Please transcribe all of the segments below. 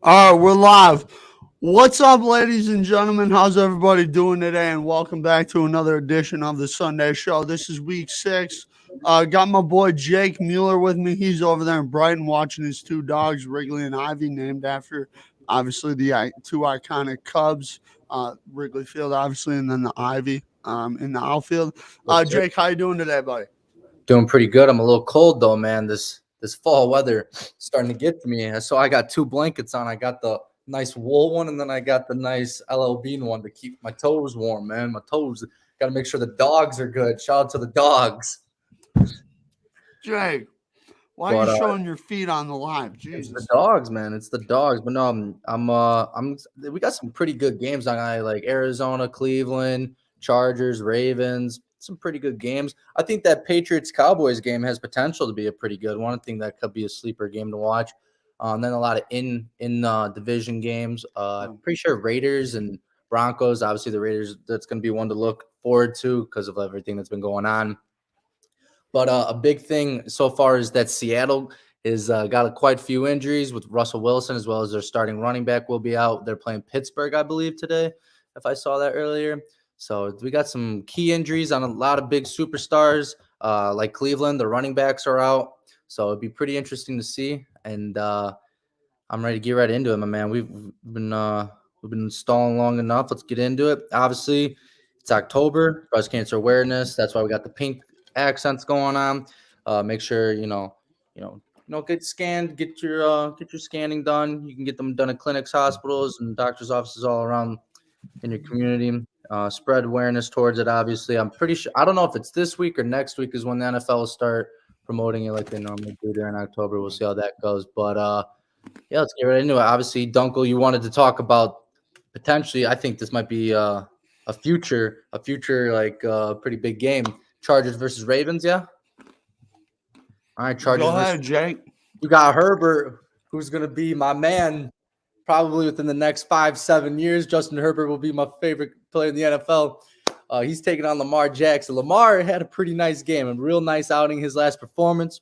All right, we're live. What's up, ladies and gentlemen? How's everybody doing today? And welcome back to another edition of the Sunday Show. This is week 6. Got my boy Jake Mueller with me. He's over there in Brighton watching his two dogs, Wrigley and Ivy, named after obviously the two iconic Cubs, Wrigley Field, obviously, and then the Ivy in the outfield. Yes, sir. Jake, how you doing today, buddy? Doing pretty good. I'm a little cold though, man. This fall weather starting to get to me. So I got two blankets on. I got the nice wool one, and then I got the nice LL Bean one to keep my toes warm, man. My toes. Got to make sure the dogs are good. Shout out to the dogs. Jake, why are you showing your feet on the live? Jesus. It's the dogs, man. It's the dogs. But no, I'm. We got some pretty good games on. I like Arizona, Cleveland, Chargers, Ravens. Some pretty good games. I think that Patriots Cowboys game has potential to be a pretty good one. I think that could be a sleeper game to watch. Then a lot of in division games. I'm pretty sure Raiders and Broncos. Obviously, the Raiders. That's going to be one to look forward to because of everything that's been going on. But a big thing so far is that Seattle is got quite a few injuries with Russell Wilson, as well as their starting running back will be out. They're playing Pittsburgh, I believe, today, if I saw that earlier. So we got some key injuries on a lot of big superstars like Cleveland. The running backs are out. So it'd be pretty interesting to see. And I'm ready to get right into it, my man. We've been stalling long enough. Let's get into it. Obviously, it's October, breast cancer awareness. That's why we got the pink accents going on. Make sure get scanned, get your scanning done. You can get them done at clinics, hospitals, and doctors' offices all around in your community. Spread awareness towards it. Obviously, I'm pretty sure. I don't know if it's this week or next week is when the NFL will start promoting it like they normally do during October. We'll see how that goes. But yeah, let's get right into it. Obviously, Dunkel, you wanted to talk about potentially. I think this might be a future like pretty big game. Chargers versus Ravens, yeah. All right, Chargers. Go ahead, Jake. You got Herbert, who's going to be my man probably within the next 5-7 years. Justin Herbert will be my favorite player in the NFL. He's taking on Lamar Jackson. Lamar had a pretty nice game, a real nice outing his last performance.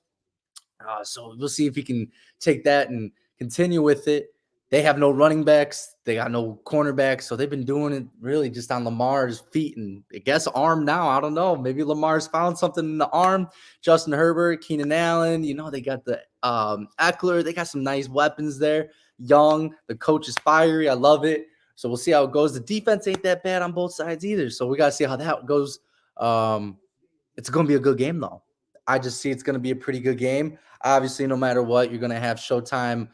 So we'll see if he can take that and continue with it. They have no running backs. They got no cornerbacks. So they've been doing it really just on Lamar's feet and I guess arm now. I don't know. Maybe Lamar's found something in the arm. Justin Herbert, Keenan Allen, they got the Eckler. They got some nice weapons there. Young. The coach is fiery. I love it. So we'll see how it goes. The defense ain't that bad on both sides either. So we got to see how that goes. It's going to be a good game, though. I just see it's going to be a pretty good game. Obviously, no matter what, you're going to have showtime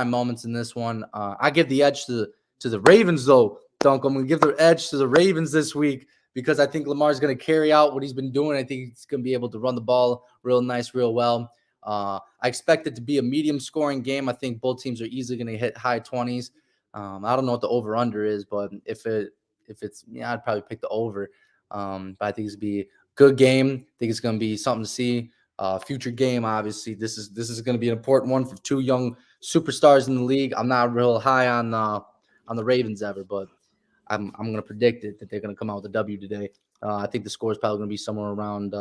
moments in this one. I give the edge to the Ravens, though. Dunk, I'm going to give the edge to the Ravens this week because I think Lamar's going to carry out what he's been doing. I think he's going to be able to run the ball real nice, real well. I expect it to be a medium-scoring game. I think both teams are easily going to hit high 20s. I don't know what the over-under is, but if it's I'd probably pick the over. But I think it's going to be a good game. I think it's going to be something to see. Future game, obviously. This is going to be an important one for two young superstars in the league. I'm not real high on the Ravens ever, but I'm going to predict it that they're going to come out with a W today. I think the score is probably going to be somewhere around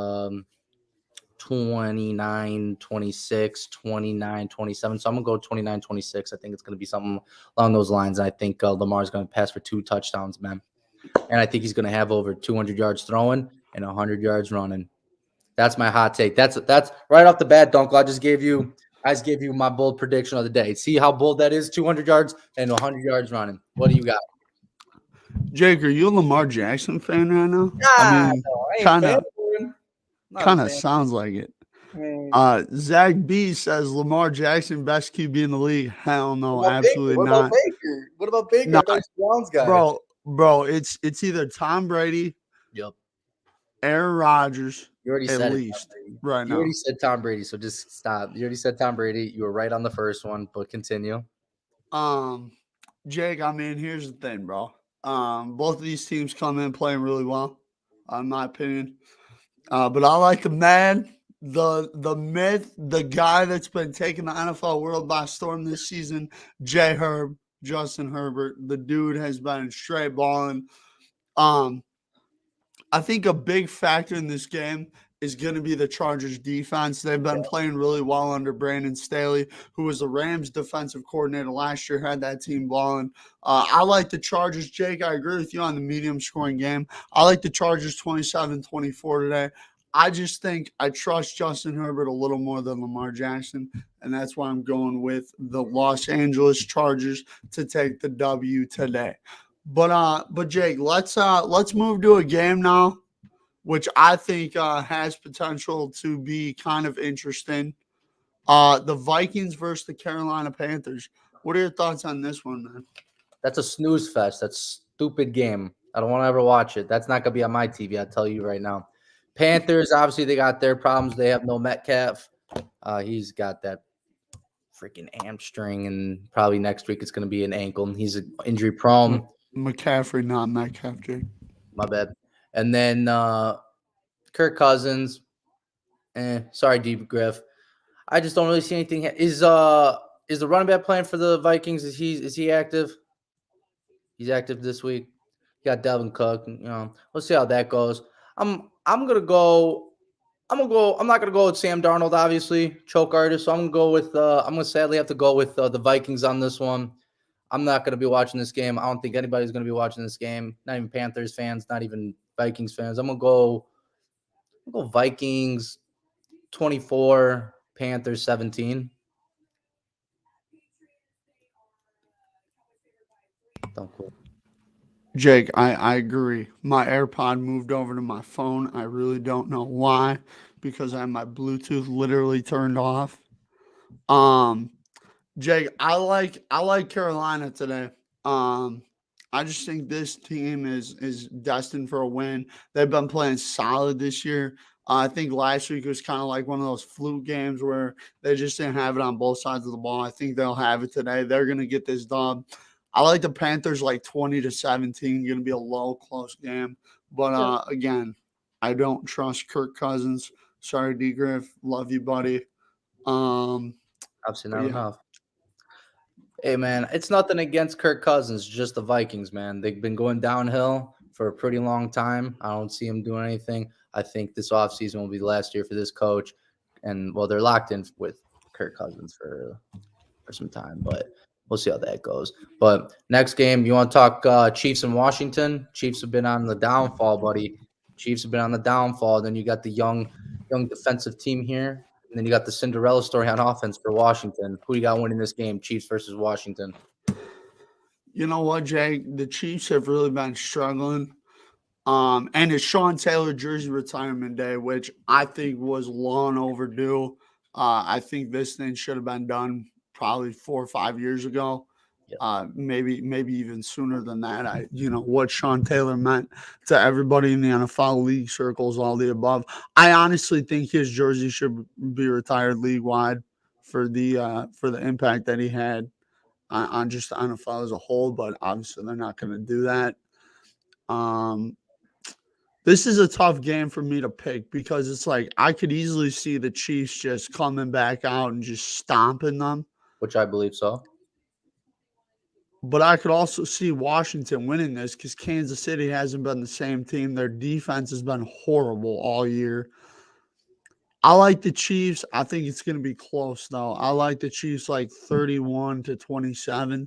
29-26, 29-27. So I'm going to go 29-26. I think it's going to be something along those lines. I think Lamar's going to pass for 2 touchdowns, man. And I think he's going to have over 200 yards throwing and 100 yards running. That's my hot take. That's right off the bat, Dunkel. I just gave you my bold prediction of the day. See how bold that is? 200 yards and 100 yards running. What do you got? Jake, are you a Lamar Jackson fan right now? I mean, kind of sounds like it. Zach B says Lamar Jackson best QB in the league. Hell no, absolutely not. What about Baker? No, Browns guy. Bro, it's either Tom Brady, Aaron Rodgers. You already said least right now. You already said Tom Brady, so just stop. You already said Tom Brady. You were right on the first one, but continue. Jake, I mean, here's the thing, bro. Both of these teams come in playing really well, in my opinion. But I like the man, the myth, the guy that's been taking the NFL world by storm this season, Justin Herbert. The dude has been straight balling. I think a big factor in this game is going to be the Chargers defense. They've been playing really well under Brandon Staley, who was the Rams defensive coordinator last year, had that team balling. I like the Chargers. Jake, I agree with you on the medium scoring game. I like the Chargers 27-24 today. I just think I trust Justin Herbert a little more than Lamar Jackson, and that's why I'm going with the Los Angeles Chargers to take the W today. But Jake, let's move to a game now, which I think has potential to be kind of interesting. The Vikings versus the Carolina Panthers. What are your thoughts on this one, man? That's a snooze fest. That's stupid game. I don't want to ever watch it. That's not gonna be on my TV. I'll tell you right now. Panthers, obviously, they got their problems. They have no Metcalf. He's got that freaking hamstring, and probably next week it's gonna be an ankle. And he's injury prone. McCaffrey, not Metcalf, Jake. My bad. And then Kirk Cousins. Sorry, Deep Griff. I just don't really see anything. Is the running back playing for the Vikings? Is he active? He's active this week. You got Delvin Cook. We'll see how that goes. I'm gonna go. I'm not gonna go with Sam Darnold, obviously, choke artist. So I'm gonna go with. I'm gonna sadly have to go with the Vikings on this one. I'm not gonna be watching this game. I don't think anybody's gonna be watching this game. Not even Panthers fans. Not even Vikings fans. I'm gonna go Vikings 24, Panthers 17. Don't quit. Jake, I agree. My AirPod moved over to my phone. I really don't know why, because I have my Bluetooth literally turned off. Jake, I like Carolina today. I just think this team is destined for a win. They've been playing solid this year. I think last week was kind of like one of those fluke games where they just didn't have it on both sides of the ball. I think they'll have it today. They're gonna get this dub. I like the Panthers like 20-17. Going to be a low, close game. But again, I don't trust Kirk Cousins. Sorry, D Griff. Love you, buddy. Obviously not enough. Hey, man, it's nothing against Kirk Cousins, just the Vikings, man. They've been going downhill for a pretty long time. I don't see him doing anything. I think this offseason will be the last year for this coach. And, well, they're locked in with Kirk Cousins for some time, but we'll see how that goes. But next game, you want to talk Chiefs and Washington? Chiefs have been on the downfall, buddy. Chiefs have been on the downfall. Then you got the young defensive team here. And then you got the Cinderella story on offense for Washington. Who you got winning this game, Chiefs versus Washington? You know what, Jake? The Chiefs have really been struggling. And it's Sean Taylor jersey retirement day, which I think was long overdue. I think this thing should have been done probably 4 or 5 years ago. Maybe even sooner than that. What Sean Taylor meant to everybody in the NFL league circles, all the above. I honestly think his jersey should be retired league wide for the impact that he had on just the NFL as a whole. But obviously, they're not going to do that. This is a tough game for me to pick because it's like I could easily see the Chiefs just coming back out and just stomping them. Which I believe so. But I could also see Washington winning this because Kansas City hasn't been the same team. Their defense has been horrible all year. I like the Chiefs. I think it's going to be close, though. I like the Chiefs like 31-27.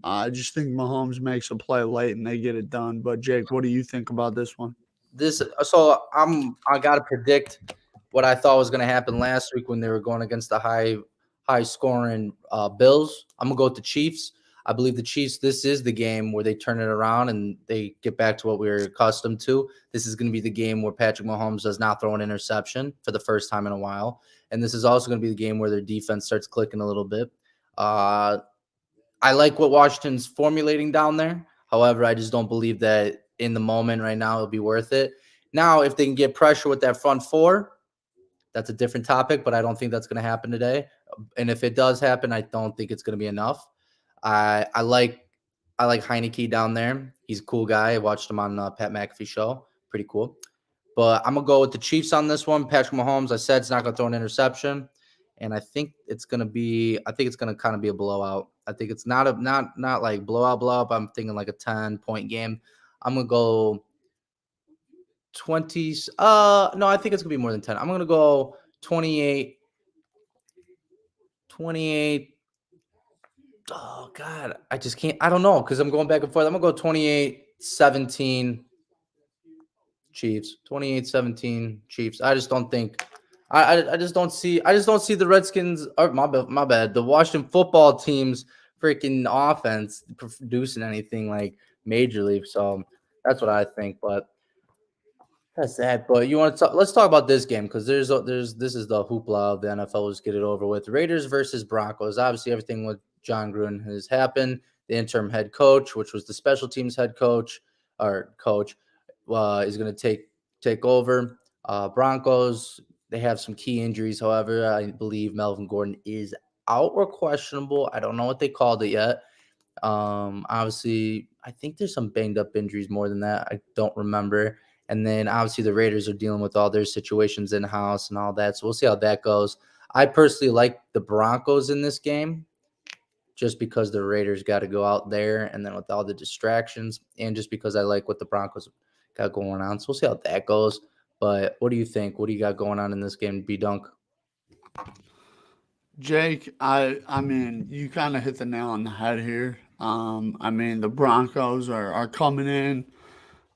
I just think Mahomes makes a play late and they get it done. But, Jake, what do you think about this one? I got to predict what I thought was going to happen last week when they were going against the high scoring Bills. I'm going to go with the Chiefs. I believe the Chiefs, this is the game where they turn it around and they get back to what we were accustomed to. This is going to be the game where Patrick Mahomes does not throw an interception for the first time in a while. And this is also going to be the game where their defense starts clicking a little bit. I like what Washington's formulating down there. However, I just don't believe that in the moment right now it'll be worth it. Now, if they can get pressure with that front four, that's a different topic, but I don't think that's going to happen today. And if it does happen, I don't think it's going to be enough. I like Heineke down there. He's a cool guy. I watched him on Pat McAfee show. Pretty cool. But I'm going to go with the Chiefs on this one. Patrick Mahomes, I said, it's not going to throw an interception. And I think it's going to kind of be a blowout. I think it's not like blowout. I'm thinking like a 10-point game. I'm going to go 20. No, I think it's gonna be more than 10. I'm gonna go 28. 28. Oh God, I just can't. I don't know because I'm going back and forth. I'm gonna go 28-17 Chiefs. 28-17 Chiefs. I just don't think. I just don't see. I just don't see the Redskins. Or my bad. The Washington football team's freaking offense producing anything like majorly. So that's what I think. But that's that. But you want to talk? Let's talk about this game because there's this is the hoopla of the NFL. Let's get it over with. Raiders versus Broncos. Obviously, everything with John Gruden has happened. The interim head coach, which was the special teams head coach or coach, is going to take over. Broncos. They have some key injuries. However, I believe Melvin Gordon is out or questionable. I don't know what they called it yet. Obviously, I think there's some banged up injuries more than that. I don't remember. And then obviously the Raiders are dealing with all their situations in house and all that. So we'll see how that goes. I personally like the Broncos in this game just because the Raiders got to go out there and then with all the distractions and just because I like what the Broncos got going on. So we'll see how that goes. But what do you think? What do you got going on in this game, B Dunk? Jake, I mean, you kind of hit the nail on the head here. I mean, the Broncos are coming in,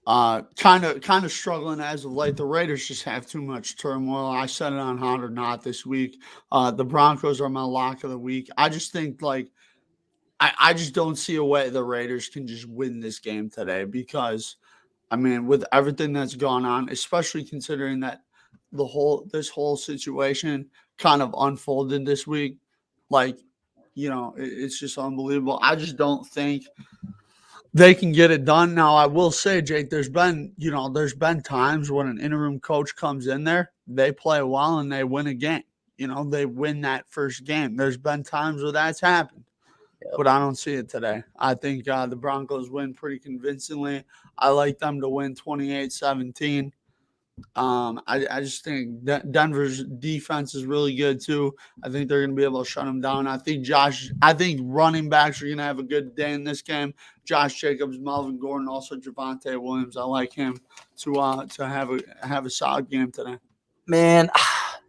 kind of struggling as of late. The Raiders just have too much turmoil. I said it on Hot or Not this week. The Broncos are my lock of the week. I just think like I just don't see a way the Raiders can just win this game today because I mean, with everything that's gone on, especially considering that this whole situation kind of unfolded this week, like it's just unbelievable. I just don't think they can get it done. Now, I will say, Jake, there's been times when an interim coach comes in there, they play well and they win a game. They win that first game. There's been times where that's happened, but I don't see it today. I think the Broncos win pretty convincingly. I like them to win 28-17. I just think Denver's defense is really good too. I think they're going to be able to shut them down. I think running backs are going to have a good day in this game. Josh Jacobs, Melvin Gordon, also Javonte Williams. I like him to have a solid game today. Man, I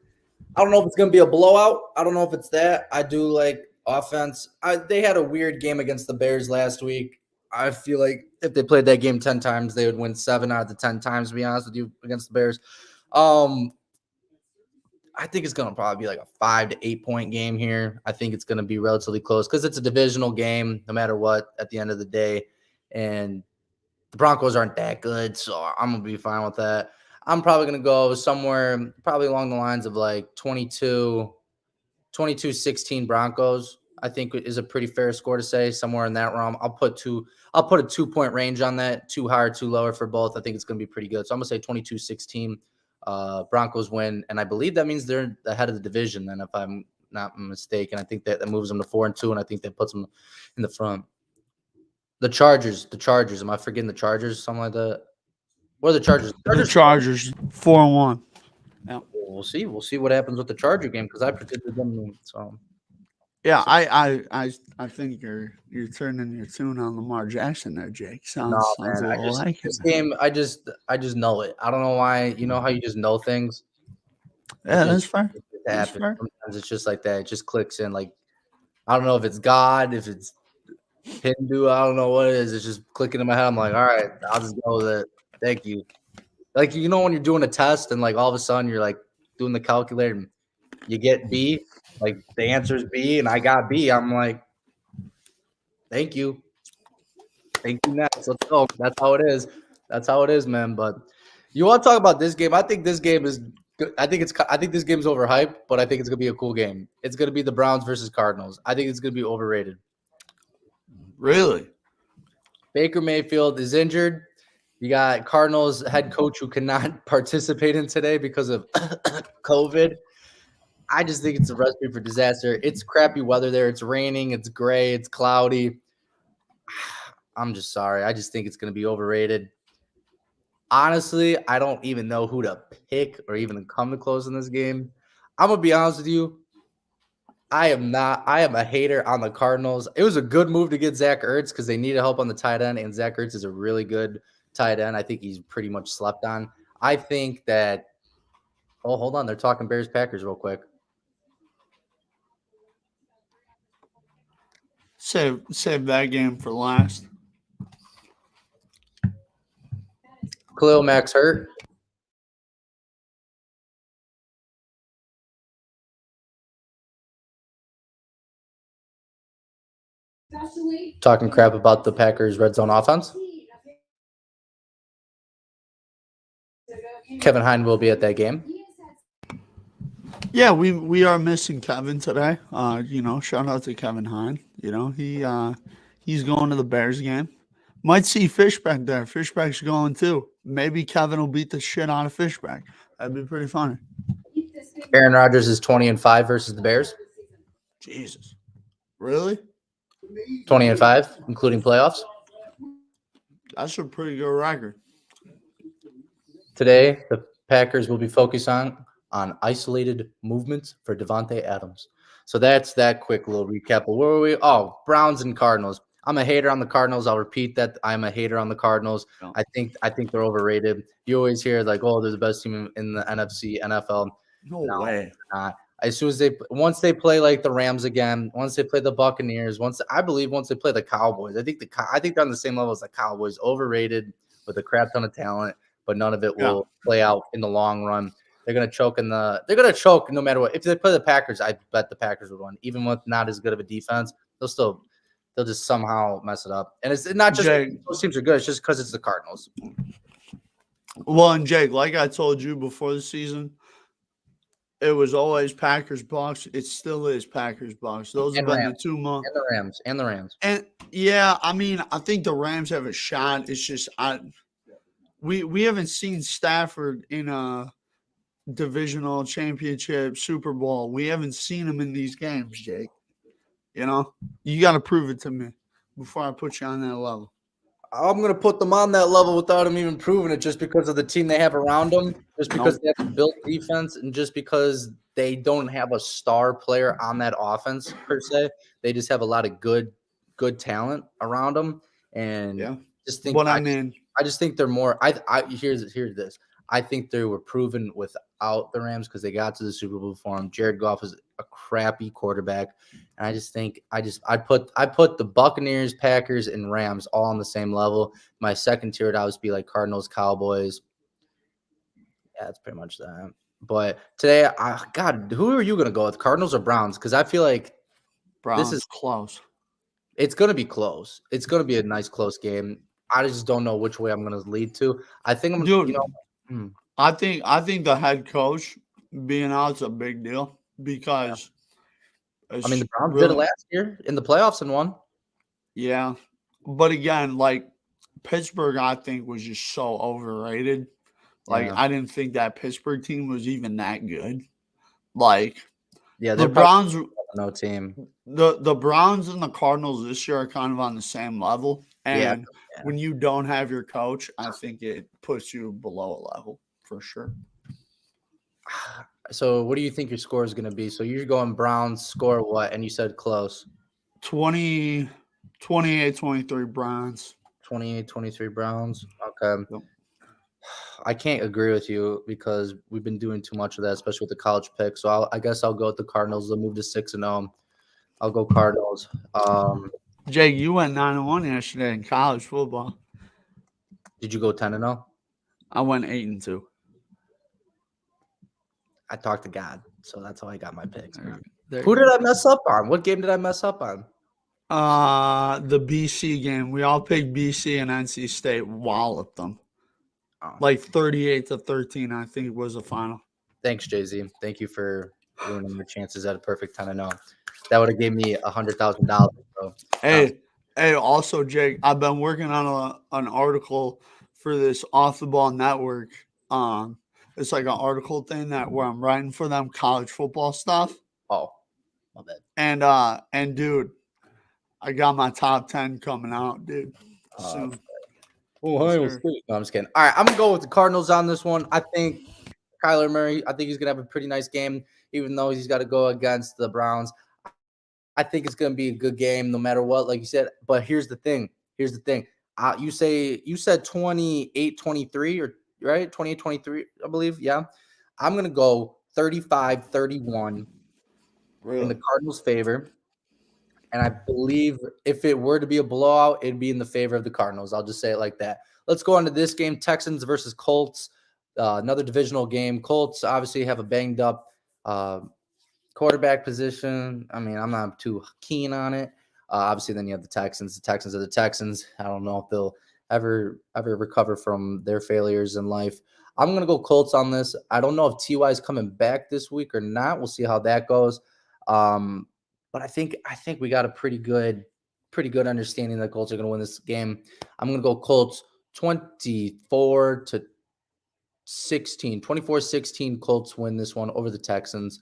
don't know if it's going to be a blowout. I don't know if it's that. I do like offense. They had a weird game against the Bears last week. I feel like if they played that game 10 times, they would win 7 out of the 10 times, to be honest with you, against the Bears. I think it's going to probably be like a 5 to 8 point game here. I think it's going to be relatively close because it's a divisional game no matter what at the end of the day. And the Broncos aren't that good, so I'm going to be fine with that. I'm probably going to go somewhere probably along the lines of like 22-16 Broncos. I think is a pretty fair score to say somewhere in that realm. I'll put a 2 point range on that, too high or too lower for both. I think it's going to be pretty good. So I'm going to say 22-16 Broncos win. And I believe that means they're ahead of the division then, if I'm not mistaken. I think that moves them to 4-2, and I think that puts them in the front. The Chargers. Am I forgetting the Chargers? Something like that. What are the Chargers? The Chargers 4-1. Yeah. We'll see. We'll see what happens with the Charger game because I predicted them. So yeah, I think you're turning your tune on Lamar Jackson there, Jake. no, Sounds man. a little like This it. game, I just know it. I don't know why. You know how you just know things. Yeah, that's fair. It That's happens. fair. Sometimes it's just like that. It just clicks in. Like I don't know if it's God, if it's Hindu. I don't know what it is. It's just clicking in my head. I'm like, all right, I'll just go with it. Thank you. Like when you're doing a test and like all of a sudden you're like doing the calculator and you get B, like the answer is B, and I got B. I'm like, thank you. Thank you next. Let's go. That's how it is. That's how it is, man. But you want to talk about this game? I think this game is good. I think this game's overhyped, but I think it's gonna be a cool game. It's gonna be the Browns versus Cardinals. I think it's gonna be overrated. Really? Baker Mayfield is injured. You got Cardinals head coach who cannot participate in today because of COVID. I just think it's a recipe for disaster. It's crappy weather there. It's raining. It's gray. It's cloudy. I'm just sorry. I just think it's going to be overrated. Honestly, I don't even know who to pick or even come to close in this game. I'm going to be honest with you. I am a hater on the Cardinals. It was a good move to get Zach Ertz because they needed help on the tight end, and Zach Ertz is a really good tight end. I think he's pretty much slept on. I think that. Oh, hold on. They're talking Bears Packers real quick. Save that game for last. Khalil Mack's hurt. Talking crap about the Packers' red zone offense. Kevin Hine will be at that game. Yeah, we are missing Kevin today. Shout out to Kevin Hine. He's going to the Bears game. Might see Fishback there. Fishback's going too. Maybe Kevin will beat the shit out of Fishback. That'd be pretty funny. Aaron Rodgers is 20-5 versus the Bears. Jesus. Really? 20-5, including playoffs. That's a pretty good record. Today, the Packers will be focused on isolated movements for Devontae Adams. So that's that quick little recap. But where were we? Oh, Browns and Cardinals. I'm a hater on the Cardinals. I'll repeat that. I'm a hater on the Cardinals. No. I think they're overrated. You always hear like, oh, they're the best team in the NFC, NFL. No way. As soon as once they play like the Rams again, once they play the Buccaneers, once they play the Cowboys, I think they're on the same level as the Cowboys. Overrated with a crap ton of talent, but none of it will play out in the long run. They're gonna choke no matter what. If they play the Packers, I bet the Packers would win, even with not as good of a defense. They'll just somehow mess it up. And it's not just those teams are good. It's just because it's the Cardinals. Well, and Jake, like I told you before the season, it was always Packers Bucks. It still is Packers Bucks. Those have been the 2 months. And the Rams. And yeah, I mean, I think the Rams have a shot. It's just we haven't seen Stafford in a divisional championship Super Bowl. We haven't seen him in these games, Jake. You got to prove it to me before I put you on that level. I'm going to put them on that level without them even proving it, just because of the team they have around them, just because they have a built defense, and just because they don't have a star player on that offense per se. They just have a lot of good talent around them, and just think. I just think they're more. Here's this. I think they were proven without the Rams because they got to the Super Bowl for them. Jared Goff is a crappy quarterback, and I just think I put the Buccaneers, Packers, and Rams all on the same level. My second tier would always be like Cardinals, Cowboys. Yeah, that's pretty much that. But today, God, who are you gonna go with, Cardinals or Browns? Because I feel like Browns is close. It's gonna be close. It's gonna be a nice close game. I just don't know which way I'm gonna lead to. I think I'm gonna. I think the head coach being out is a big deal because the Browns did it last year in the playoffs and won. Yeah, but again, like Pittsburgh, I think was just so overrated. I didn't think that Pittsburgh team was even that good. The Browns, no team. The Browns and the Cardinals this year are kind of on the same level. And when you don't have your coach, I think it puts you below a level for sure. So what do you think your score is going to be? So you're going Browns, score what? And you said close. 28-23 Browns. 28-23 Browns. Okay. Yep. I can't agree with you because we've been doing too much of that, especially with the college pick. So I guess I'll go with the Cardinals. They'll move to 6-0. I'll go Cardinals. Jake, you went 9-1 yesterday in college football. Did you go 10-0? I went 8-2. I talked to God, so that's how I got my picks. Who did I mess up on? What game did I mess up on? The BC game. We all picked BC and NC State walloped them. 38-13, I think was the final. Thanks, Jay-Z. Thank you for ruining your chances at a perfect 10-0. That would have gave me $100,000, bro. Hey, also, Jake, I've been working on an article for this Off the Ball Network. It's like an article thing where I'm writing for them college football stuff. Oh, my bad. And dude, I got my top 10 coming out, dude. Soon. Ohio State. No, I'm just kidding. All right, I'm gonna go with the Cardinals on this one. I think Kyler Murray. I think he's gonna have a pretty nice game, even though he's got to go against the Browns. I think it's gonna be a good game, no matter what, like you said. But here's the thing. You said 28-23 or right? 28-23, I believe. Yeah. I'm going to go 35-31 in the Really? Cardinals' favor. And I believe if it were to be a blowout, it'd be in the favor of the Cardinals. I'll just say it like that. Let's go on to this game, Texans versus Colts, another divisional game. Colts obviously have a banged up quarterback position. I mean, I'm not too keen on it. Obviously, then you have the Texans. The Texans are the Texans. I don't know if they'll ever recover from their failures in life. I'm gonna go Colts on this. I don't know if Ty is coming back this week or not. We'll see how that goes. Um, but I think we got a pretty good understanding that Colts are gonna win this game. I'm gonna go Colts 24-16 Colts win this one over the Texans.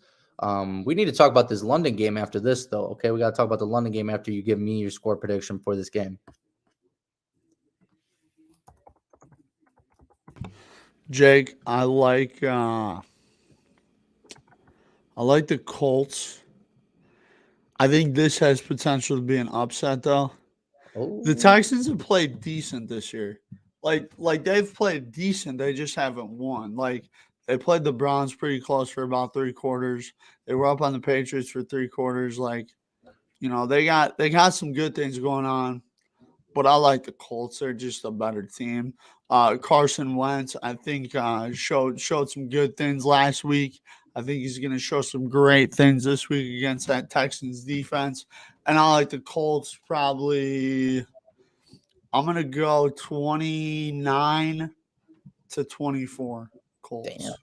We need to talk about this London game after this, though. Okay, we got to talk about the London game after you give me your score prediction for this game. Jake, I like the Colts. I think this has potential to be an upset, though. The Oh, Texans have played decent this year. Like they've played decent. They just haven't won. Like they played the Browns pretty close for about 3 quarters. They were up on the Patriots for 3 quarters. Like, they got some good things going on. But I like the Colts. They're just a better team. Carson Wentz, I think, showed some good things last week. I think he's going to show some great things this week against that Texans defense. And I like the Colts probably. I'm going to go 29-24 damn. Colts. Damn.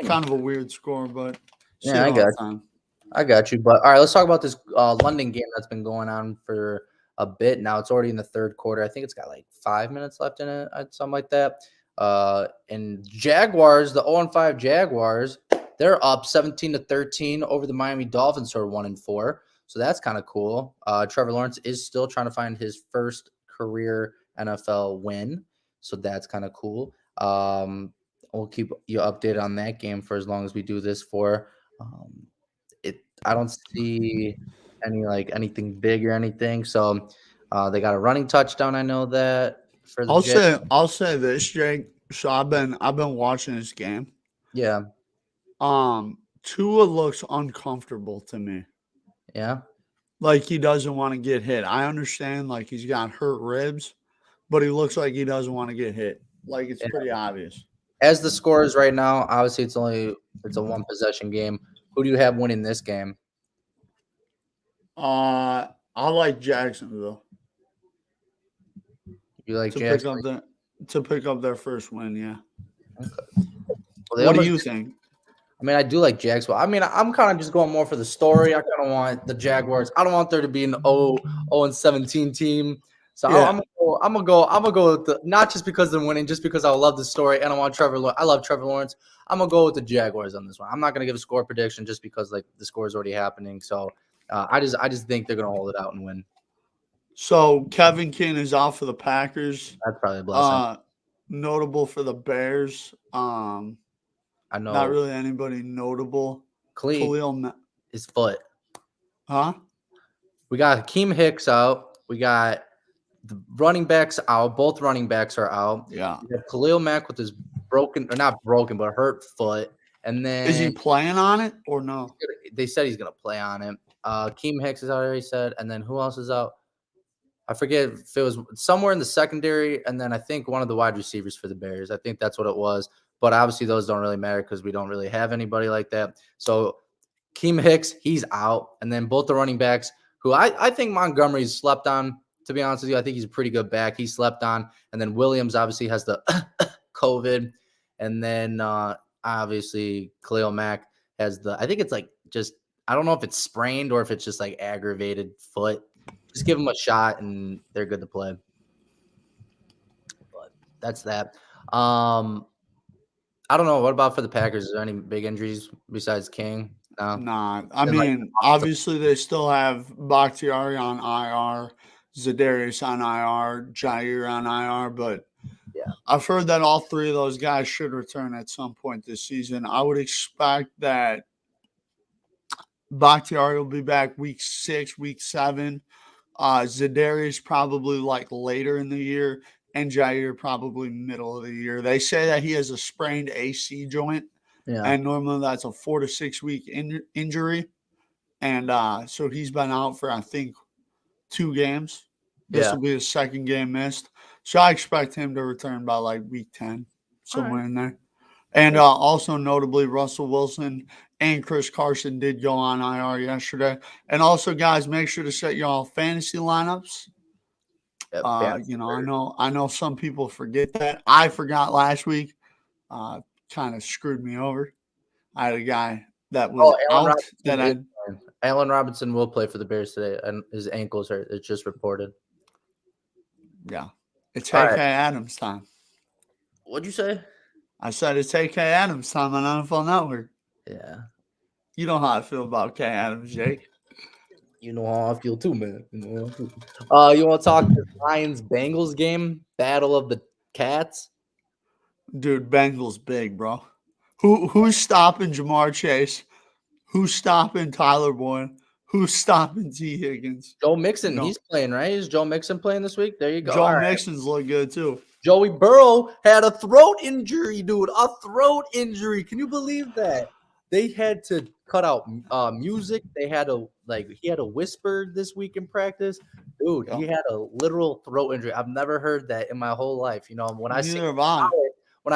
Kind of a weird score, but see Yeah, it I all got the you. time. I got you. But all right, let's talk about this London game that's been going on for a bit now. It's already in the third quarter. I think it's got like 5 minutes left in it, something like that. And Jaguars, the 0-5 Jaguars, they're up 17-13 over the Miami Dolphins, who are 1-4. So that's kind of cool. Trevor Lawrence is still trying to find his first career NFL win. So that's kind of cool. We'll keep you updated on that game for as long as we do this for. I don't see anything big or anything. So they got a running touchdown. I know that for the Jets. I'll say this, Jake. So I've been watching this game. Yeah. Tua looks uncomfortable to me. Yeah. Like he doesn't want to get hit. I understand like he's got hurt ribs, but he looks like he doesn't want to get hit. Like it's Yeah. pretty obvious. As the score is right now, obviously it's a one possession game. Who do you have winning this game? I like Jacksonville You like to Jackson? pick up their first win, yeah. Okay. Well, they What do almost you think? I mean, I do like Jacksonville. I mean, I'm kind of just going more for the story. I kind of want the Jaguars. I don't want there to be an 0-17 team. So Yeah. I'm gonna go with not just because they're winning, just because I love the story and I want Trevor. I love Trevor Lawrence. I'm gonna go with the Jaguars on this one. I'm not gonna give a score prediction just because like the score is already happening. So I just think they're gonna hold it out and win. So Kevin King is out for the Packers. That's probably a blessing. Notable for the Bears. I Not know really anybody notable. his foot. Huh? We got Hakeem Hicks out. We got the running backs out. Both running backs are out. Yeah. We have Khalil Mack with his broken, or not broken, but hurt foot. And Is he then playing on it or no? they said he's going to play on it. Keem Hicks is already said. And then who else is out? I forget if it was somewhere in the secondary. And then I think one of the wide receivers for the Bears. I think that's what it was. But obviously those don't really matter because we don't really have anybody like that. So Keem Hicks, he's out. And then both the running backs, who I think Montgomery's slept on, to be honest with you. I think he's a pretty good back. He slept on. And then Williams obviously has the COVID. And then obviously Khalil Mack has I think it's like just, I don't know if it's sprained or if it's just like aggravated foot. Just give them a shot and they're good to play. But that's that. I don't know. What about for the Packers? Is there any big injuries besides King? No. Nah. I mean, obviously they still have Bakhtiari on IR, Zadarius on IR, Jair on IR, but Yeah. I've heard that all three of those guys should return at some point this season. I would expect that Bakhtiari will be back week 6, week 7. Zadarius probably like later in the year. and Jair probably middle of the year. They say that he has a sprained AC joint, Yeah. and normally that's a 4 to 6 week injury. And so he's been out for, I think, 2 games. This Yeah. will be his second game missed. So I expect him to return by like week 10, All right. somewhere in there. And also notably, Russell Wilson and Chris Carson did go on IR yesterday. And also, guys, make sure to set y'all fantasy lineups. Yeah, I know some people forget that. I forgot last week. Kind of screwed me over. I had a guy that was out that I. Allen Robinson will play for the Bears today, and his ankles hurt. It's just reported. Yeah, it's All AK right. Adams time. What'd you say? I said it's AK Adams time on NFL Network. Yeah. You know how I feel about K Adams, Jake. You know how I feel too, man. You want to talk the Lions-Bengals game? Battle of the Cats? Dude, Bengals big, bro. Who's stopping Jamar Chase? Who's stopping Tyler Boyd? Who's stopping T. Higgins? Joe Mixon, he's playing, right? Is Joe Mixon playing this week? There you go. Joe Mixon's look good too. Joey Burrow had a throat injury, dude. A throat injury. Can you believe that? They had to cut out music. He had to whisper this week in practice. Dude, he had a literal throat injury. I've never heard that in my whole life. When I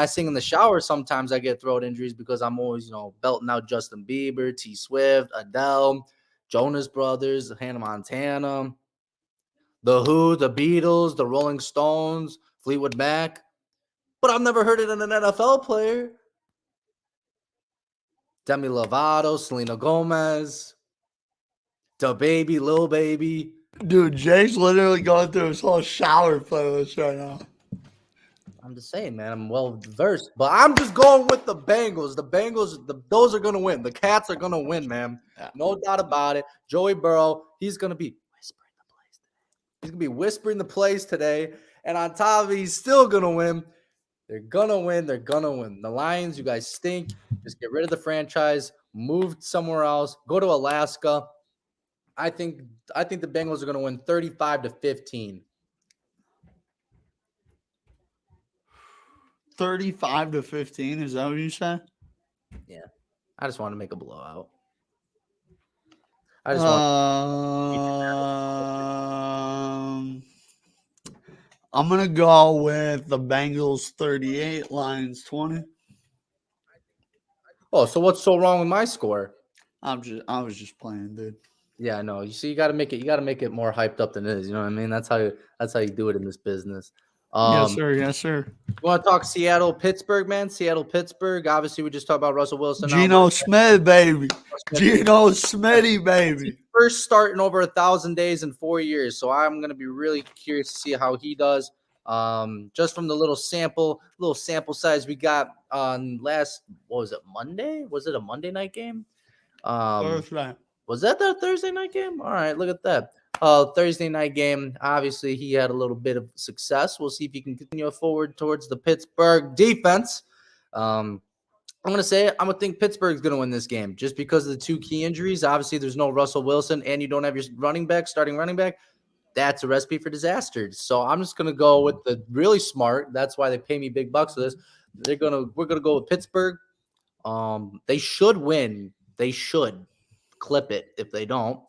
sing in the shower, sometimes I get throat injuries because I'm always, belting out Justin Bieber, T Swift, Adele, Jonas Brothers, Hannah Montana, The Who, the Beatles, the Rolling Stones, Fleetwood Mac. But I've never heard it in an NFL player. Demi Lovato, Selena Gomez, Da Baby, Lil Baby. Dude, Jake's literally going through his whole shower playlist right now. I'm just saying, man, I'm well versed. But I'm just going with the Bengals. The Bengals, those are going to win. The Cats are going to win, man. Yeah. No doubt about it. Joey Burrow, he's going to be whispering the plays today. He's going to be whispering the plays today. And on top of it, he's still going to win. They're going to win. They're going to win. The Lions, you guys stink. Just get rid of the franchise. Move somewhere else. Go to Alaska. I think the Bengals are going to win 35-15. 35-15, is that what you said? Yeah. I just want to make a blowout. I'm going to go with the Bengals 38, Lions 20. Oh, so what's so wrong with my score? I was just playing, dude. Yeah, no. You see, you got to make it more hyped up than it is. You know what I mean? That's how you do it in this business. Yes, sir. Yes, sir. You want to talk Seattle, Pittsburgh, man? Seattle, Pittsburgh. Obviously, we just talked about Russell Wilson. Geno Smith, baby. Geno Smitty, baby. First start in over 1,000 days in 4 years. So I'm going to be really curious to see how he does. Just from the little sample size we got on Monday? Was it a Monday night game? Thursday. Was that the Thursday night game? All right, look at that. Thursday night game. Obviously, he had a little bit of success. We'll see if he can continue forward towards the Pittsburgh defense. I'm going to think Pittsburgh's going to win this game just because of the 2 key injuries. Obviously, there's no Russell Wilson, and you don't have your starting running back. That's a recipe for disaster. So I'm just going to go with the really smart. That's why they pay me big bucks for this. We're going to go with Pittsburgh. They should win. They should. Clip it if they don't.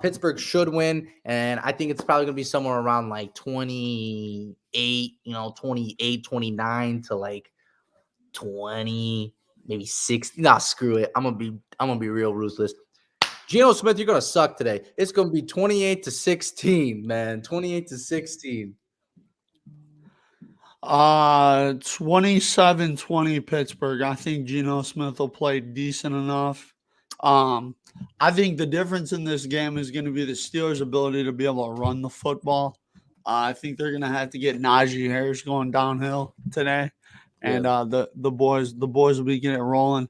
Pittsburgh should win, and I think it's probably going to be somewhere around like 28, 29 to like 20, maybe 60. Nah, screw it. I'm gonna be real ruthless. Geno Smith, you're gonna suck today. It's gonna be 28-16, man. 28-16. 27-20 Pittsburgh. I think Geno Smith will play decent enough. I think the difference in this game is going to be the Steelers' ability to be able to run the football. I think they're going to have to get Najee Harris going downhill today, and the boys will be getting it rolling.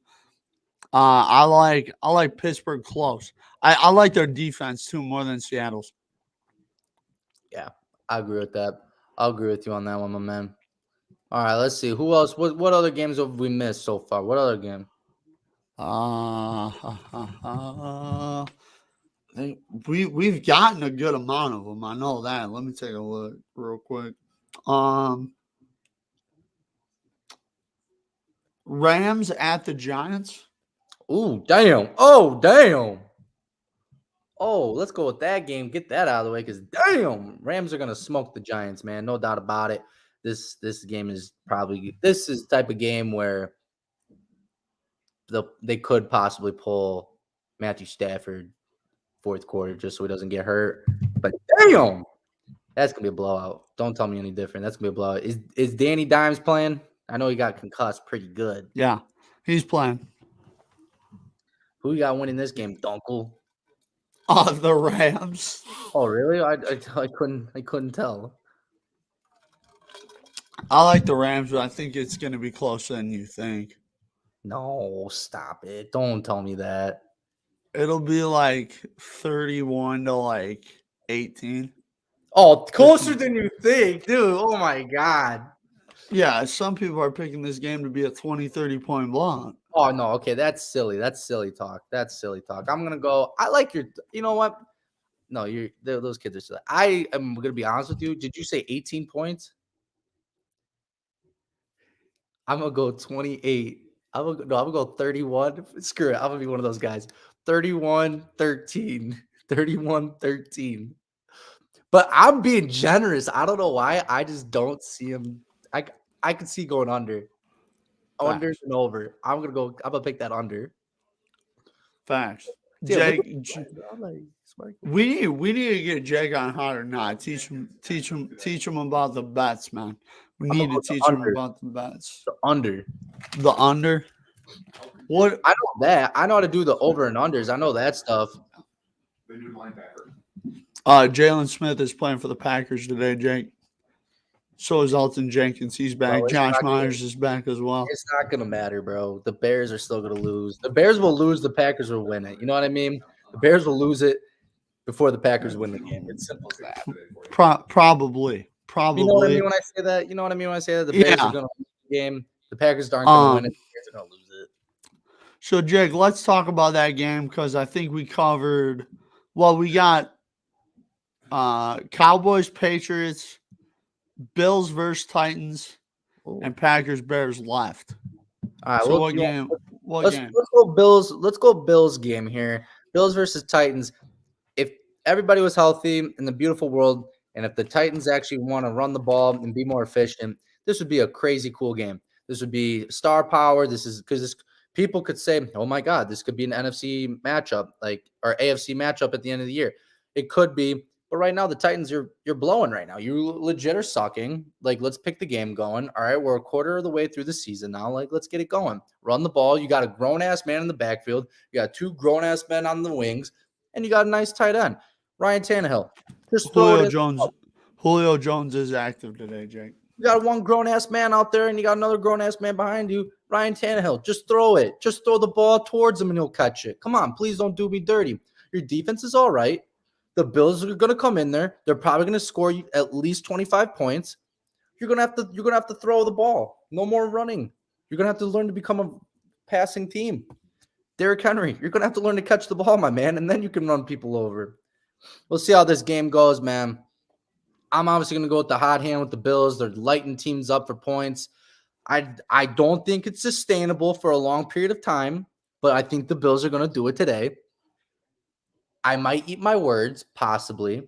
I like Pittsburgh close. I like their defense too more than Seattle's. Yeah, I agree with that. I'll agree with you on that one, my man. All right, let's see. Who else? What other games have we missed so far? What other game? We've gotten a good amount of them. I know that. Let me take a look real quick. Rams at the Giants. Ooh, damn. Oh, damn. Oh, let's go with that game. Get that out of the way because damn, Rams are gonna smoke the Giants, man. No doubt about it. This game is probably this is the type of game where they could possibly pull Matthew Stafford fourth quarter just so he doesn't get hurt. But damn, that's gonna be a blowout. Don't tell me any different. That's gonna be a blowout. Is Danny Dimes playing? I know he got concussed pretty good. Yeah, he's playing. Who you got winning this game, Dunkel? The Rams. Oh, really? I couldn't tell. I like the Rams, but I think it's going to be closer than you think. No, stop it. Don't tell me that. It'll be like 31 to like 18. Oh, closer than you think, dude. Oh my god. Yeah, some people are picking this game to be a 20, 30-point blowout. Oh no, okay, that's silly. That's silly talk. That's silly talk. I'm gonna go. I like your. You know what? No, those kids are silly. I am gonna be honest with you. Did you say 18 points? I'm gonna go 28. I'm gonna go 31. Screw it. I'm gonna be one of those guys. 31-13. 31-13. But I'm being generous. I don't know why. I just don't see him. I could see going under. Under and over. I'm gonna pick that under. Facts. Yeah, Jake, we need to get Jake on Hot or Not. Teach him about the bets, man. We need to teach him about the bets. The under. The under. What? I know that. I know how to do the over and unders. I know that stuff. The new linebacker. Jalen Smith is playing for the Packers today, Jake. So is Alton Jenkins. He's back. Josh Myers is back as well. It's not going to matter, bro. The Bears are still going to lose. The Bears will lose. The Packers will win it. You know what I mean? The Bears will lose it before the Packers win the game. It's simple as that. Probably. You know what I mean when I say that? You know what I mean when I say that? The Bears are going to lose the game. The Packers aren't going to win it. The Bears are going to lose it. So, Jake, let's talk about that game because I think we covered – well, we got Cowboys, Patriots, Bills versus Titans, and Packers Bears left. All right. So what game? Let's go Bills. Let's go Bills game here. Bills versus Titans. If everybody was healthy in the beautiful world, and if the Titans actually want to run the ball and be more efficient, this would be a crazy cool game. This would be star power. This is because people could say, "Oh my God, this could be an NFC matchup, or AFC matchup at the end of the year." It could be. But right now, the Titans, you're blowing right now. You legit are sucking. Let's pick the game going. All right, we're a quarter of the way through the season now. Let's get it going. Run the ball. You got a grown-ass man in the backfield. You got two grown-ass men on the wings. And you got a nice tight end. Ryan Tannehill. Just throw Julio Jones is active today, Jake. You got one grown-ass man out there, and you got another grown-ass man behind you. Ryan Tannehill. Just throw it. Just throw the ball towards him, and he'll catch it. Come on, please don't do me dirty. Your defense is all right. The Bills are going to come in there. They're probably going to score you at least 25 points. You're going to have to throw the ball. No more running. You're going to have to learn to become a passing team. Derrick Henry, you're going to have to learn to catch the ball, my man, and then you can run people over. We'll see how this game goes, man. I'm obviously going to go with the hot hand with the Bills. They're lighting teams up for points. I don't think it's sustainable for a long period of time, but I think the Bills are going to do it today. I might eat my words, possibly,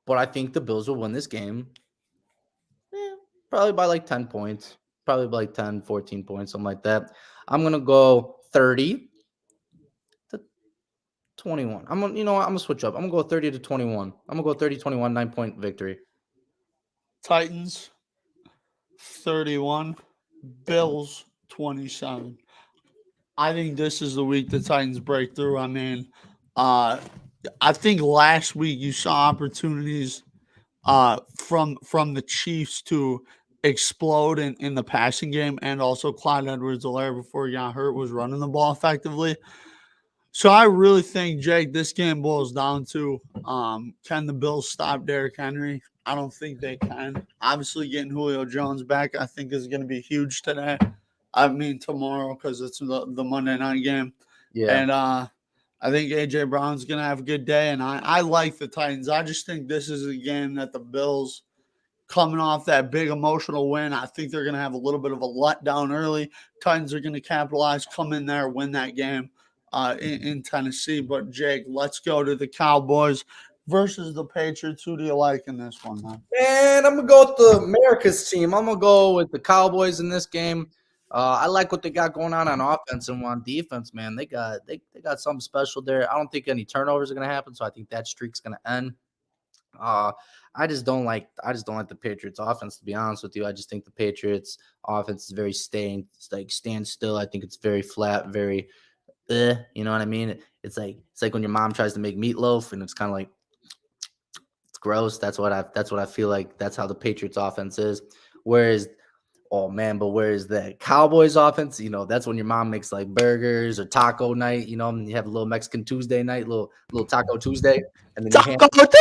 but I think the Bills will win this game. Probably by 10 points. Probably by 10, 14 points, something like that. I'm going to go 30 to 21. I'm going to switch up. I'm going to go 30 to 21. I'm going to go 30-21, 9-point victory. Titans, 31. Bills, 27. I think this is the week the Titans break through. I mean, I think last week you saw opportunities from the Chiefs to explode in the passing game, and also Clyde Edwards-Helaire before he got hurt was running the ball effectively. So I really think, Jake, this game boils down to can the Bills stop Derrick Henry? I don't think they can. Obviously, getting Julio Jones back, I think, is going to be huge today. I mean, tomorrow, because it's the Monday night game. Yeah. And I think A.J. Brown's going to have a good day, and I like the Titans. I just think this is a game that the Bills coming off that big emotional win. I think they're going to have a little bit of a letdown early. Titans are going to capitalize, come in there, win that game in Tennessee. But, Jake, let's go to the Cowboys versus the Patriots. Who do you like in this one, man? And I'm going to go with the America's team. I'm going to go with the Cowboys in this game. I like what they got going on offense and on defense, man. They got something special there. I don't think any turnovers are going to happen, so I think that streak's going to end. I just don't like the Patriots offense, to be honest with you. I just think the Patriots offense is very stand still. I think it's very flat, very you know what I mean? It's like when your mom tries to make meatloaf and it's kind of like it's gross. That's what I feel like. That's how the Patriots offense is. Whereas the Cowboys offense, that's when your mom makes like burgers or taco night, and you have a little Mexican Tuesday night, little Taco Tuesday, and then Taco Tuesday!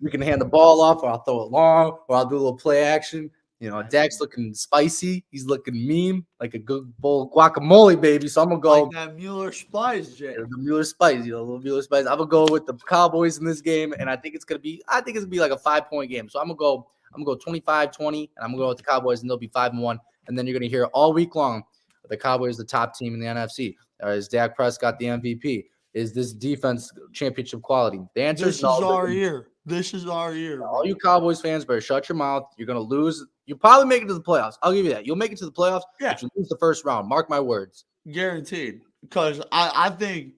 You can hand the ball off, or I'll throw it long, or I'll do a little play action. Dak's looking spicy. He's looking mean, like a good bowl of guacamole, baby. So I'm going to go. Like that Mueller Spice, Jay. The Mueller Spice, little Mueller Spice. I'm going to go with the Cowboys in this game, and I think it's going to be like a 5-point game. So I'm going to go 25-20, and I'm going to go with the Cowboys, and they'll be 5-1. And then you're going to hear all week long the Cowboys the top team in the NFC. Is Dak Prescott the MVP? Is this defense championship quality? The answer is no. This is our year. This is our year. All you Cowboys fans better shut your mouth. You're going to lose. You'll probably make it to the playoffs. I'll give you that. You'll make it to the playoffs, but you lose the first round. Mark my words. Guaranteed. Because I think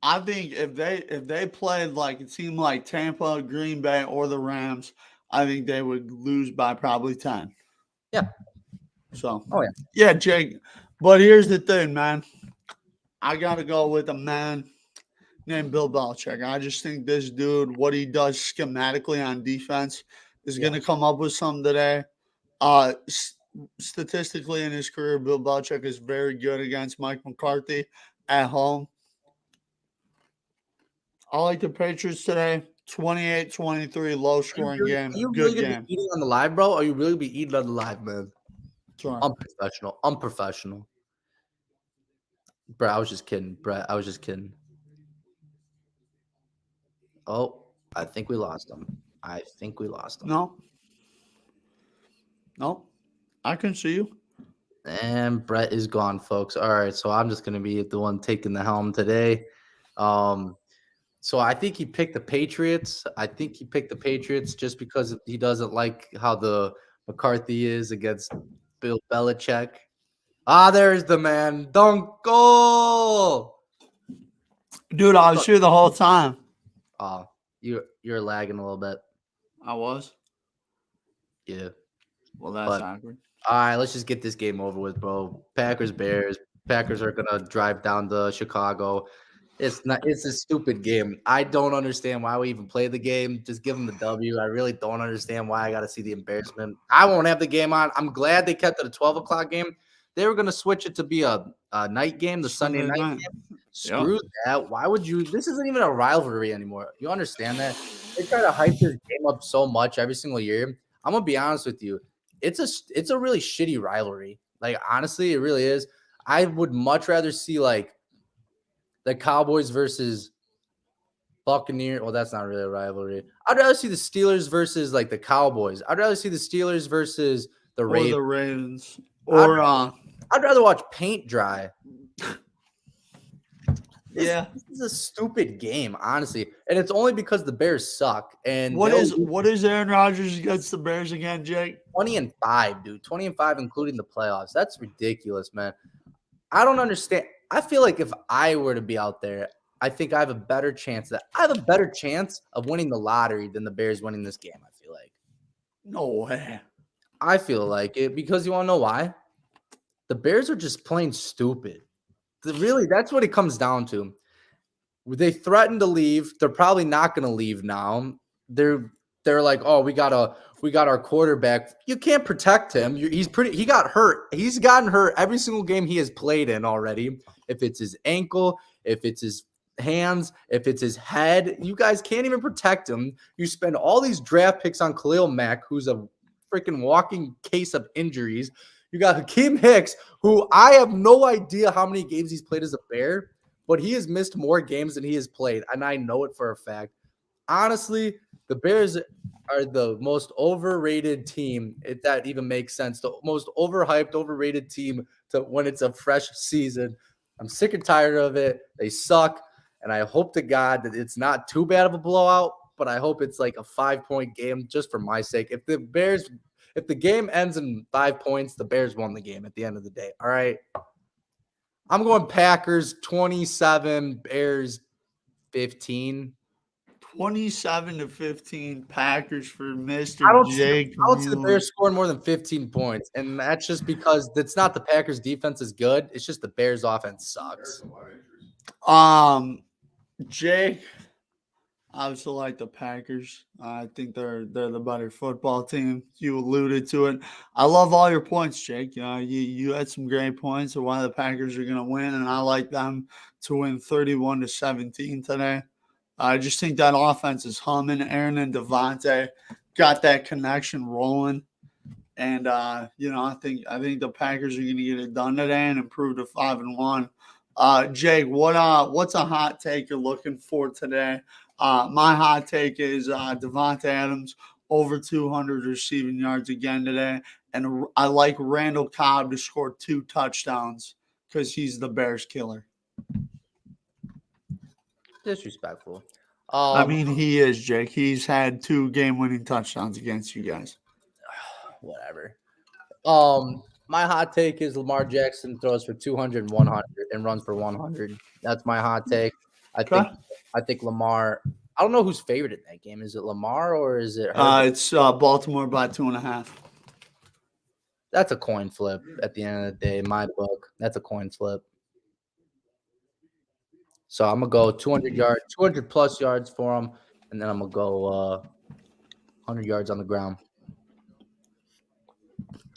if they played like a team like Tampa, Green Bay, or the Rams, I think they would lose by probably 10. Yeah. So. Oh, yeah. Yeah, Jake. But here's the thing, man. I got to go with a man named Bill Belichick. I just think this dude, what he does schematically on defense, is going to come up with something today. Statistically in his career, Bill Belichick is very good against Mike McCarthy at home. I like the Patriots today. 28-23, low-scoring game. Are you good really game. Gonna be eating on the live, bro? Are you really be eating on the live, man? Sorry. Unprofessional. Bro, I was just kidding. Oh, I think we lost him. No. I can see you. And Brett is gone, folks. All right, so I'm just going to be the one taking the helm today. So I think he picked the Patriots. Just because he doesn't like how the McCarthy is against Bill Belichick. There's the man. Don't go. Dude, I was here the whole time. You're lagging a little bit. I was? Yeah. Well, that's awkward. All right, let's just get this game over with, bro. Packers, Bears. Packers are going to drive down to Chicago. It's a stupid game. I don't understand why we even play the game. Just give them the W. I really don't understand why I got to see the embarrassment. I won't have the game on. I'm glad they kept it a 12 o'clock game. They were going to switch it to be a night game, the Sunday night game. Screw that. Why would you? This isn't even a rivalry anymore. You understand that? They try to hype this game up so much every single year. I'm going to be honest with you. It's a really shitty rivalry. Like, honestly, it really is. I would much rather see, like, the Cowboys versus Buccaneers. Well, that's not really a rivalry. I'd rather see the Steelers versus, like, the Cowboys. I'd rather see the Steelers versus the Ravens. Or the Ravens. I'd rather watch paint dry. This is a stupid game, honestly, and it's only because the Bears suck. And what is Aaron Rodgers against the Bears again, Jake? 20-5, dude. 20-5, including the playoffs. That's ridiculous, man. I don't understand. I feel like if I were to be out there, I think I have a better chance of winning the lottery than the Bears winning this game. I feel like. No way. I feel like it because you want to know why? The Bears are just plain stupid. Really, that's what it comes down to. They threatened to leave. They're probably not going to leave now. They're like, oh, we got our quarterback. You can't protect him. He got hurt. He's gotten hurt every single game he has played in already. If it's his ankle, if it's his hands, if it's his head, you guys can't even protect him. You spend all these draft picks on Khalil Mack, who's a freaking walking case of injuries. You got Hakeem Hicks, who I have no idea how many games he's played as a Bear, but he has missed more games than he has played, and I know it for a fact. honestly, the Bears are the most overrated team, if that even makes sense. The most overhyped, overrated team to when it's a fresh season. I'm sick and tired of it. They suck, and I hope to God that it's not too bad of a blowout, but I hope it's like a 5-point game just for my sake. If the game ends in 5 points, the Bears won the game at the end of the day. All right. I'm going Packers 27, Bears 15. 27-15 Packers for I Mr. don't see Jake I don't see the Mueller. Bears scoring more than 15 points, and that's just because it's not the Packers' defense is good. It's just the Bears' offense sucks. Jake, I also like the Packers. I think they're the better football team. You alluded to it. I love all your points, Jake. You had some great points of why the Packers are going to win, and I like them to win 31-17 today. I just think that offense is humming. Aaron and Devontae got that connection rolling, and I think the Packers are going to get it done today and improve to 5-1. Jake, what's a hot take you're looking for today? My hot take is Devontae Adams over 200 receiving yards again today, and I like Randall Cobb to score 2 touchdowns because he's the Bears killer. Disrespectful. I mean, he is, Jake. He's had 2 game-winning touchdowns against you guys. Whatever. My hot take is Lamar Jackson throws for 200 and 100 and runs for 100. That's my hot take. I think Lamar. I don't know who's favored in that game. Is it Lamar or is it Herbert? It's Baltimore by 2.5. That's a coin flip at the end of the day. In my book, that's a coin flip. So I'm gonna go 200 plus yards for him, and then I'm gonna go 100 yards on the ground.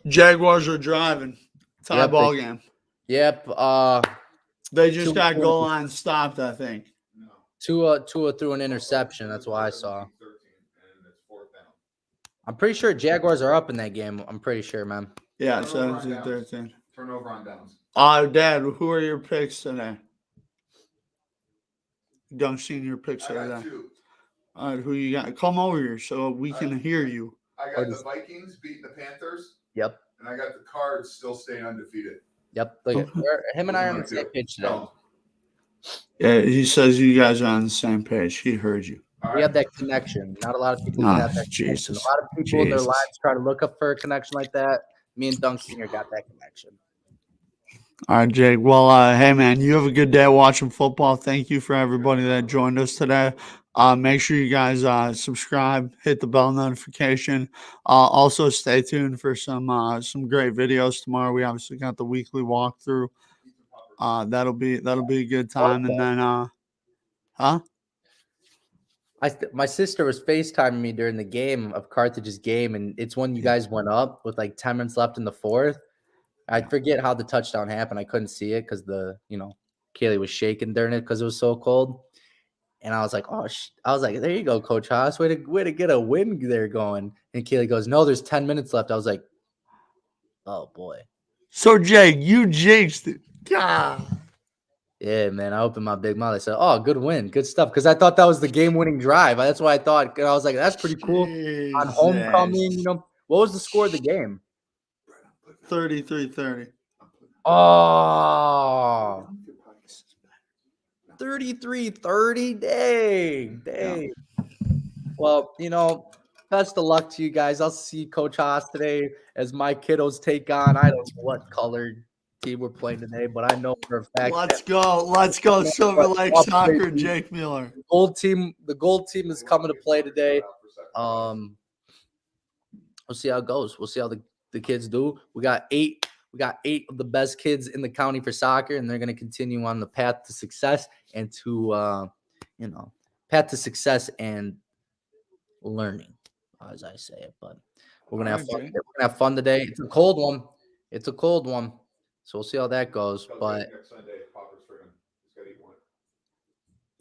Jaguars are driving. Tie ball game. Yep. They just got goal line stopped, I think. Tua threw an interception. That's what I saw. I'm pretty sure Jaguars are up in that game. I'm pretty sure, man. Yeah, 17-13. Turnover on downs. Dad, who are your picks today? Don't see your picks I got today. 2. All right, who you got? Come over here so we can hear you. I got the Vikings beating the Panthers. Yep. And I got the Cards still staying undefeated. Yep. Look at him and I are on the same page today. No. Yeah, he says you guys are on the same page. He heard you. We have that connection. Not a lot of people have that connection. A lot of people in their lives try to look up for a connection like that. Me and Dunk Senior got that connection. All right, Jake. Well, hey, man, you have a good day watching football. Thank you for everybody that joined us today. Make sure you guys subscribe, hit the bell notification. Also, stay tuned for some great videos tomorrow. We obviously got the weekly walkthrough. That'll be a good time. And then, My sister was FaceTiming me during the game of Carthage's game, and it's when you guys went up with like 10 minutes left in the fourth. I forget how the touchdown happened. I couldn't see it because Kaylee was shaking during it because it was so cold. And I was like, there you go, Coach Haas. Way to get a win there going. And Kaylee goes, no, there's 10 minutes left. I was like, oh, boy. So, Jake, you jinxed it. God. Yeah, man. I opened my big mouth. I said, oh, good win. Good stuff. Because I thought that was the game-winning drive. That's what I thought. I was like, that's pretty cool. Jesus. On homecoming, what was the score of the game? 33-30. Oh. 33-30. Dang. Yeah. Well, best of luck to you guys. I'll see Coach Haas today as my kiddos take on. I don't know what colored team we're playing today, but I know for a fact. Let's go, Silver Lake Soccer, Jake Mueller. The gold team is coming to play today. We'll see how it goes. We'll see how the kids do. We got 8 of the best kids in the county for soccer, and they're going to continue on the path to success and learning, as I say it. But we're gonna have fun. We're gonna have fun today. It's a cold one. So we'll see how that goes. But next Sunday, Poppers for him. He's got to eat one.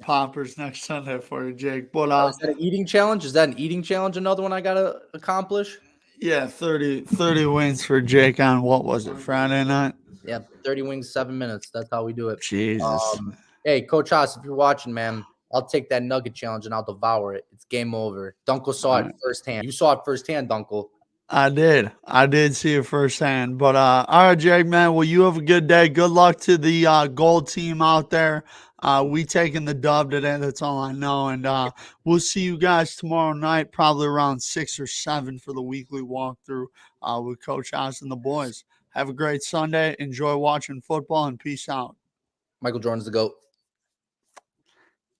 Poppers next Sunday for you, Jake. But is that an eating challenge? Another one I gotta accomplish? Yeah, 30 wins for Jake on what was it, Friday night? Yeah, 30 wings, 7 minutes. That's how we do it. Jesus. Hey, Coach Haas, if you're watching, man, I'll take that nugget challenge and I'll devour it. It's game over. Dunkel saw All it right. firsthand. You saw it firsthand, Dunkel. I did see it firsthand. But all right, Jake, man. Well, you have a good day. Good luck to the gold team out there. We taking the dub today. That's all I know. And we'll see you guys tomorrow night, probably around 6 or 7 for the weekly walkthrough with Coach House and the boys. Have a great Sunday. Enjoy watching football and peace out. Michael Jordan's the GOAT.